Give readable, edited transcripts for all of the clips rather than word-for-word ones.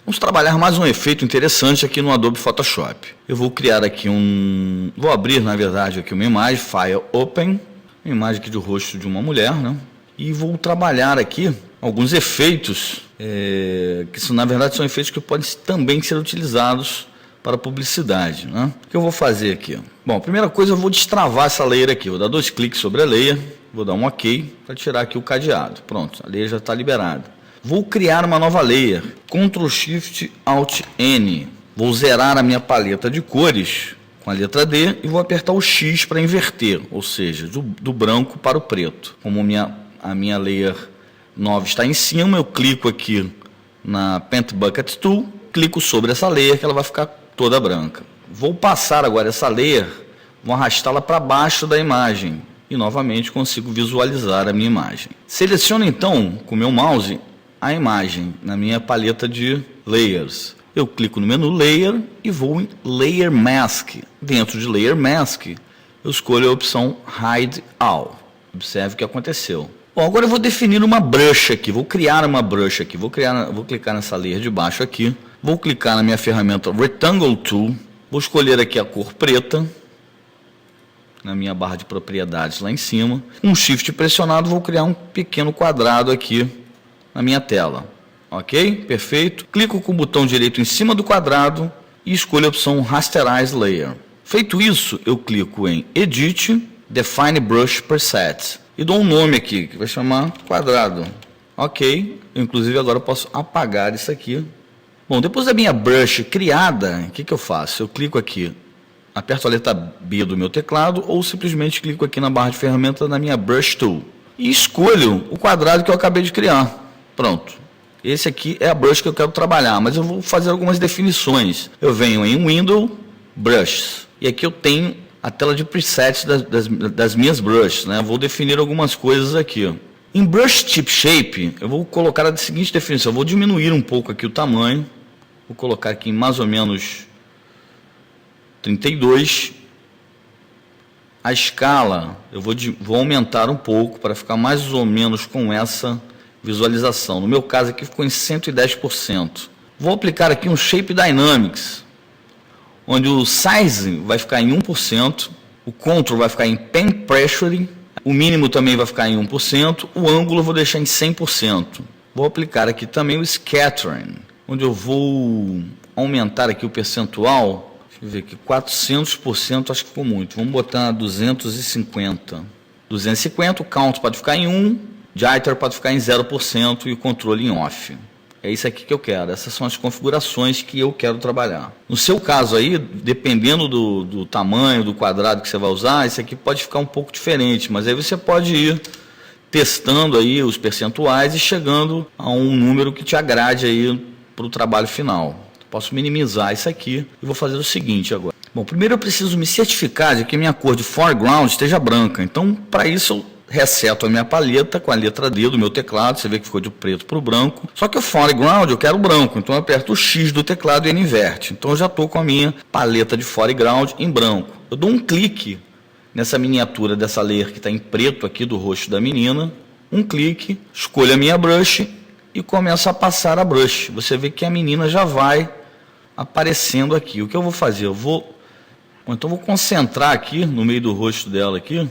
Vamos trabalhar mais um efeito interessante aqui no Adobe Photoshop. Eu vou criar aqui vou abrir, na verdade, aqui uma imagem, File Open, uma imagem aqui do rosto de uma mulher, né? E vou trabalhar aqui alguns efeitos, que na verdade são efeitos que podem também ser utilizados para publicidade, né? O que eu vou fazer aqui? Bom, a primeira coisa, eu vou destravar essa layer aqui. Vou dar 2 cliques sobre a layer, vou dar um OK para tirar aqui o cadeado. Pronto, a layer já está liberada. Vou criar uma nova layer, Ctrl Shift Alt N. Vou zerar a minha paleta de cores com a letra D e vou apertar o X para inverter, ou seja, do branco para o preto. Como a minha layer nova está em cima, eu clico aqui na Paint Bucket Tool, clico sobre essa layer que ela vai ficar toda branca. Vou passar agora essa layer, vou arrastá-la para baixo da imagem e novamente consigo visualizar a minha imagem. Seleciono então com o meu mouse a imagem na minha paleta de layers. Eu clico no menu Layer e vou em Layer Mask. Dentro de Layer Mask, eu escolho a opção Hide All. Observe o que aconteceu. Bom, agora eu vou definir uma brush aqui. Vou criar uma brush aqui. Vou clicar nessa layer de baixo aqui. Vou clicar na minha ferramenta Rectangle Tool. Vou escolher aqui a cor preta. Na minha barra de propriedades lá em cima. Com Shift pressionado, vou criar um pequeno quadrado aqui na minha tela. Ok? Perfeito. Clico com o botão direito em cima do quadrado e escolho a opção Rasterize Layer. Feito isso, eu clico em Edit, Define Brush Preset. E dou um nome aqui, que vai chamar quadrado. Ok. Inclusive agora eu posso apagar isso aqui. Bom, depois da minha brush criada, o que eu faço? Eu clico aqui, aperto a letra B do meu teclado ou simplesmente clico aqui na barra de ferramenta na minha Brush Tool. E escolho o quadrado que eu acabei de criar. Pronto. Esse aqui é a brush que eu quero trabalhar, mas eu vou fazer algumas definições. Eu venho em Window, Brushes. E aqui eu tenho a tela de presets das minhas brushes, né? Vou definir algumas coisas aqui. Em Brush Tip Shape, eu vou colocar a seguinte definição. Eu vou diminuir um pouco aqui o tamanho. Vou colocar aqui em mais ou menos 32. A escala, eu vou aumentar um pouco para ficar mais ou menos com essa visualização. No meu caso aqui ficou em 110%. Vou aplicar aqui um Shape Dynamics, onde o Size vai ficar em 1%, o Control vai ficar em Pen Pressure, o mínimo também vai ficar em 1%, o ângulo eu vou deixar em 100%. Vou aplicar aqui também o Scattering, onde eu vou aumentar aqui o percentual, deixa eu ver aqui, 400%, acho que ficou muito. Vamos botar 250. 250, o Count pode ficar em 1%, Jitter pode ficar em 0% e o controle em off. É isso aqui que eu quero. Essas são as configurações que eu quero trabalhar. No seu caso aí, dependendo do tamanho do quadrado que você vai usar, isso aqui pode ficar um pouco diferente, mas aí você pode ir testando aí os percentuais e chegando a um número que te agrade aí para o trabalho final. Posso minimizar isso aqui e vou fazer o seguinte agora. Bom, primeiro eu preciso me certificar de que minha cor de foreground esteja branca. Então, para isso eu reseto a minha paleta com a letra D do meu teclado, você vê que ficou de preto para o branco. Só que o foreground eu quero branco, então eu aperto o X do teclado e ele inverte. Então eu já estou com a minha paleta de foreground em branco. Eu dou um clique nessa miniatura dessa layer que está em preto aqui do rosto da menina. Um clique, escolho a minha brush e começo a passar a brush. Você vê que a menina já vai aparecendo aqui. O que eu vou fazer? Então vou concentrar aqui no meio do rosto dela aqui.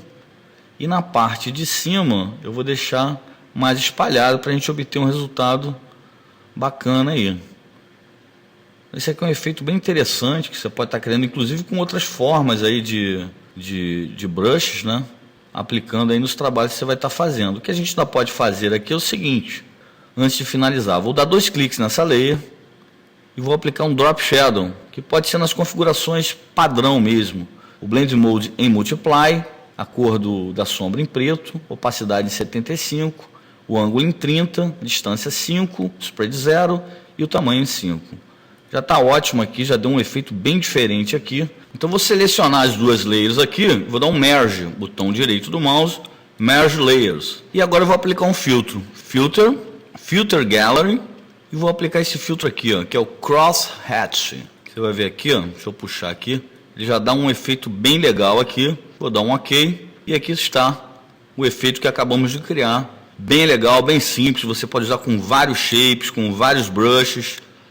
E na parte de cima, eu vou deixar mais espalhado para a gente obter um resultado bacana aí. Esse aqui é um efeito bem interessante, que você pode estar criando, inclusive com outras formas aí de brushes, né? Aplicando aí nos trabalhos que você vai estar fazendo. O que a gente ainda pode fazer aqui é o seguinte, antes de finalizar, vou dar 2 cliques nessa layer e vou aplicar um Drop Shadow, que pode ser nas configurações padrão mesmo. O Blend Mode em Multiply, a cor da sombra em preto, opacidade em 75, o ângulo em 30, distância 5, spread 0 e o tamanho em 5. Já está ótimo aqui, já deu um efeito bem diferente aqui. Então vou selecionar as duas layers aqui, vou dar um Merge, botão direito do mouse, Merge Layers. E agora eu vou aplicar um filtro, Filter Gallery, e vou aplicar esse filtro aqui, ó, que é o Cross Hatch. Você vai ver aqui, ó, deixa eu puxar aqui, ele já dá um efeito bem legal aqui. Vou dar um OK e aqui está o efeito que acabamos de criar. Bem legal, bem simples, você pode usar com vários shapes, com vários brushes.